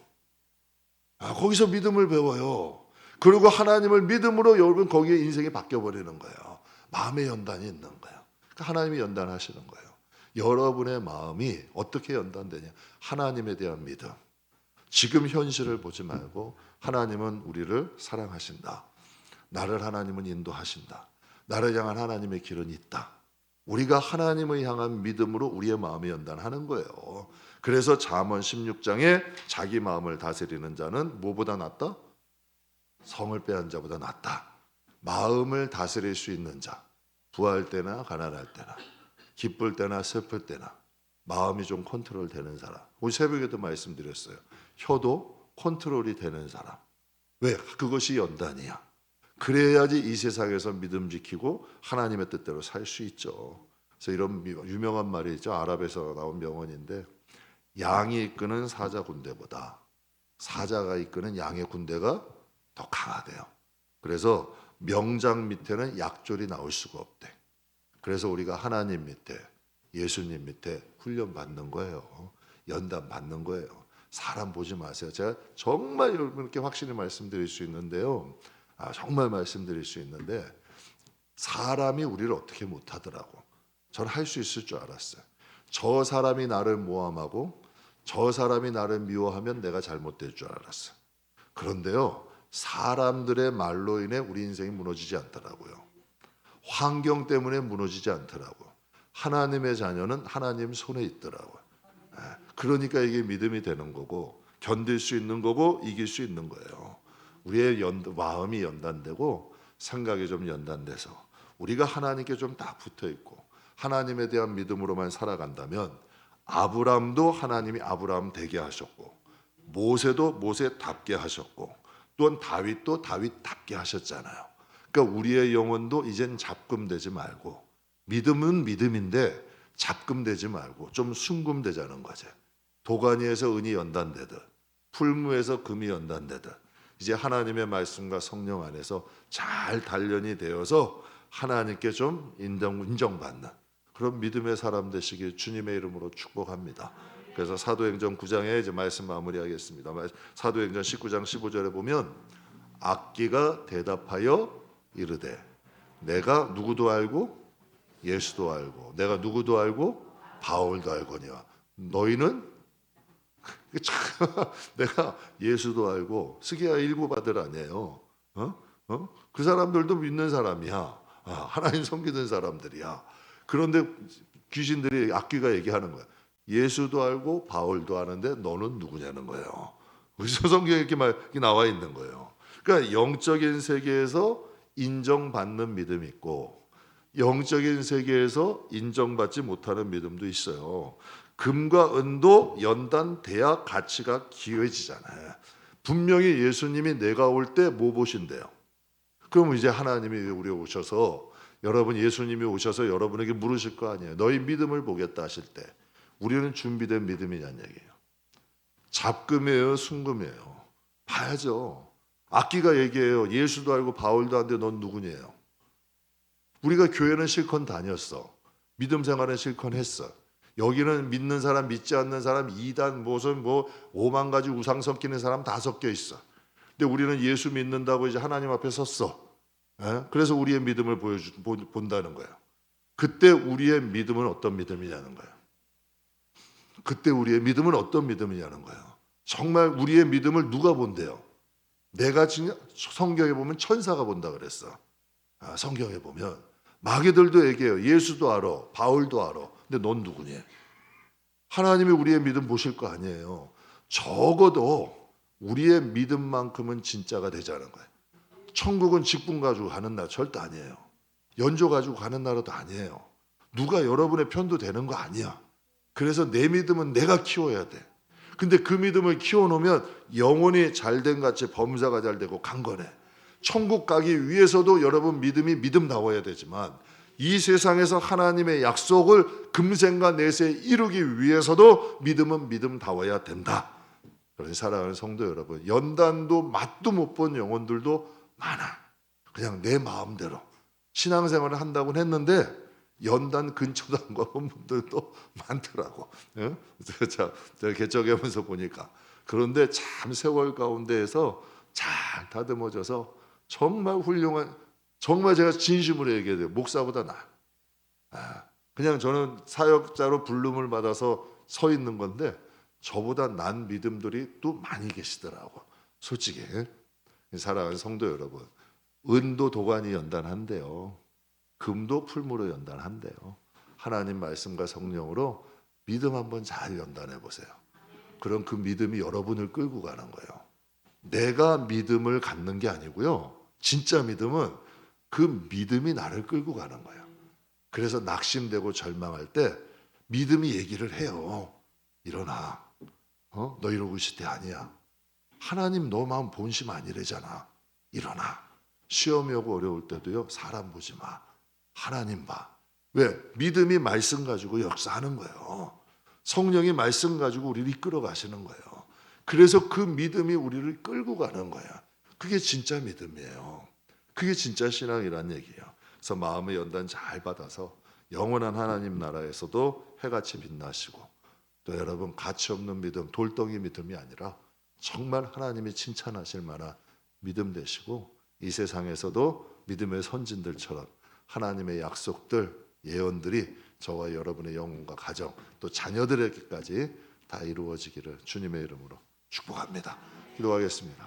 Speaker 1: 거기서 믿음을 배워요. 그리고 하나님을 믿음으로 여러분 거기에 인생이 바뀌어버리는 거예요. 마음의 연단이 있는 거예요. 그러니까 하나님이 연단하시는 거예요. 여러분의 마음이 어떻게 연단되냐? 하나님에 대한 믿음. 지금 현실을 보지 말고 하나님은 우리를 사랑하신다. 나를 하나님은 인도하신다. 나를 향한 하나님의 길은 있다. 우리가 하나님을 향한 믿음으로 우리의 마음이 연단하는 거예요. 그래서 잠언 16장에 자기 마음을 다스리는 자는 뭐보다 낫다? 성을 빼앗은 자보다 낫다. 마음을 다스릴 수 있는 자, 부할 때나 가난할 때나 기쁠 때나 슬플 때나 마음이 좀 컨트롤 되는 사람. 오늘 새벽에도 말씀드렸어요. 혀도 컨트롤이 되는 사람. 왜? 그것이 연단이야. 그래야지 이 세상에서 믿음 지키고 하나님의 뜻대로 살 수 있죠. 그래서 이런 유명한 말이 있죠. 아랍에서 나온 명언인데, 양이 이끄는 사자 군대보다 사자가 이끄는 양의 군대가 더 강하대요. 그래서 명장 밑에는 약졸이 나올 수가 없대. 그래서 우리가 하나님 밑에, 예수님 밑에 훈련 받는 거예요. 연단 받는 거예요. 사람 보지 마세요. 제가 정말 여러분께 확실히 말씀드릴 수 있는데요. 정말 말씀드릴 수 있는데, 사람이 우리를 어떻게 못하더라고. 저는 할 수 있을 줄 알았어요. 저 사람이 나를 모함하고 저 사람이 나를 미워하면 내가 잘못될 줄 알았어요. 그런데요, 사람들의 말로 인해 우리 인생이 무너지지 않더라고요. 환경 때문에 무너지지 않더라고요. 하나님의 자녀는 하나님 손에 있더라고요. 그러니까 이게 믿음이 되는 거고, 견딜 수 있는 거고, 이길 수 있는 거예요. 우리의 마음이 연단되고 생각이 좀 연단돼서 우리가 하나님께 좀 딱 붙어 있고 하나님에 대한 믿음으로만 살아간다면, 아브람도 하나님이 아브람 되게 하셨고, 모세도 모세답게 하셨고, 또한 다윗도 다윗답게 하셨잖아요. 그러니까 우리의 영혼도 이젠 잡금되지 말고, 믿음은 믿음인데 잡금되지 말고 좀 순금되자는 거죠. 도가니에서 은이 연단되듯 풀무에서 금이 연단되듯 이제 하나님의 말씀과 성령 안에서 잘 단련이 되어서 하나님께 좀 인정받는 그런 믿음의 사람 되시길 주님의 이름으로 축복합니다. 그래서 사도행전 9장에 이제 말씀 마무리하겠습니다. 사도행전 19장 15절에 보면, 악기가 대답하여 이르되 내가 누구도 알고 예수도 알고 내가 누구도 알고 바울도 알거니와 너희는 내가 예수도 알고 스기야 일곱 아들 아니에요. 그 사람들도 믿는 사람이야. 하나님 섬기는 사람들이야. 그런데 귀신들이 악귀가 얘기하는 거야. 예수도 알고 바울도 아는데 너는 누구냐는 거예요. 그래서 성경에 이렇게 나와 있는 거예요. 그러니까 영적인 세계에서 인정받는 믿음이 있고 영적인 세계에서 인정받지 못하는 믿음도 있어요. 금과 은도 연단돼야 가치가 기회지잖아요. 분명히 예수님이 내가 올 때 뭐 보신대요? 그럼 이제 하나님이 우리 오셔서, 여러분 예수님이 오셔서 여러분에게 물으실 거 아니에요. 너희 믿음을 보겠다 하실 때 우리는 준비된 믿음이냐는 얘기예요. 잡금이에요, 순금이에요? 봐야죠. 악기가 얘기해요. 예수도 알고 바울도 아는데 넌 누구냐요? 우리가 교회는 실컷 다녔어. 믿음 생활은 실컷 했어. 여기는 믿는 사람, 믿지 않는 사람, 이단, 무슨 5만 가지 우상 섞이는 사람 다 섞여 있어. 근데 우리는 예수 믿는다고 이제 하나님 앞에 섰어. 그래서 우리의 믿음을 본다는 거예요. 그때 우리의 믿음은 어떤 믿음이냐는 거예요. 그때 우리의 믿음은 어떤 믿음이냐는 거예요. 정말 우리의 믿음을 누가 본대요? 내가 지금 성경에 보면 천사가 본다 그랬어. 성경에 보면 마귀들도 얘기해요. 예수도 알아, 바울도 알아. 근데 넌 누구니? 하나님이 우리의 믿음 보실 거 아니에요. 적어도 우리의 믿음만큼은 진짜가 되자는 거예요. 천국은 직분 가지고 가는 나라 절대 아니에요. 연조 가지고 가는 나라도 아니에요. 누가 여러분의 편도 되는 거 아니야. 그래서 내 믿음은 내가 키워야 돼. 근데 그 믿음을 키워놓으면 영혼이 잘된 같이 범사가 잘 되고 강건해. 천국 가기 위해서도 여러분 믿음이 믿음다워야 되지만, 이 세상에서 하나님의 약속을 금생과 내세 이루기 위해서도 믿음은 믿음다워야 된다. 그래서 사랑하는 성도 여러분, 연단도 맛도 못 본 영혼들도 많아. 그냥 내 마음대로 신앙생활을 한다고는 했는데 연단 근처도 안 가본 분들도 많더라고. 제가 개척하면서 보니까. 그런데 참 세월 가운데에서 잘 다듬어져서 정말 훌륭한, 정말 제가 진심으로 얘기해야 돼요. 목사보다 나아. 그냥 저는 사역자로 부름을 받아서 서 있는 건데 저보다 난 믿음들이 또 많이 계시더라고. 솔직히 사랑하는 성도 여러분, 은도 도관이 연단한대요. 금도 풀무로 연단한대요. 하나님 말씀과 성령으로 믿음 한번 잘 연단해 보세요. 그럼 그 믿음이 여러분을 끌고 가는 거예요. 내가 믿음을 갖는 게 아니고요. 진짜 믿음은 그 믿음이 나를 끌고 가는 거예요. 그래서 낙심되고 절망할 때 믿음이 얘기를 해요. 일어나. 너 이러고 있을 때 아니야. 하나님 너 마음 본심 아니래잖아. 일어나. 시험이 오고 어려울 때도요. 사람 보지 마. 하나님 봐. 왜? 믿음이 말씀 가지고 역사하는 거예요. 성령이 말씀 가지고 우리를 이끌어 가시는 거예요. 그래서 그 믿음이 우리를 끌고 가는 거예요. 그게 진짜 믿음이에요. 그게 진짜 신앙이란 얘기예요. 그래서 마음의 연단 잘 받아서 영원한 하나님 나라에서도 해같이 빛나시고, 또 여러분 가치 없는 믿음, 돌덩이 믿음이 아니라 정말 하나님이 칭찬하실 만한 믿음 되시고, 이 세상에서도 믿음의 선진들처럼 하나님의 약속들, 예언들이 저와 여러분의 영혼과 가정, 또 자녀들에게까지 다 이루어지기를 주님의 이름으로 축복합니다. 기도하겠습니다.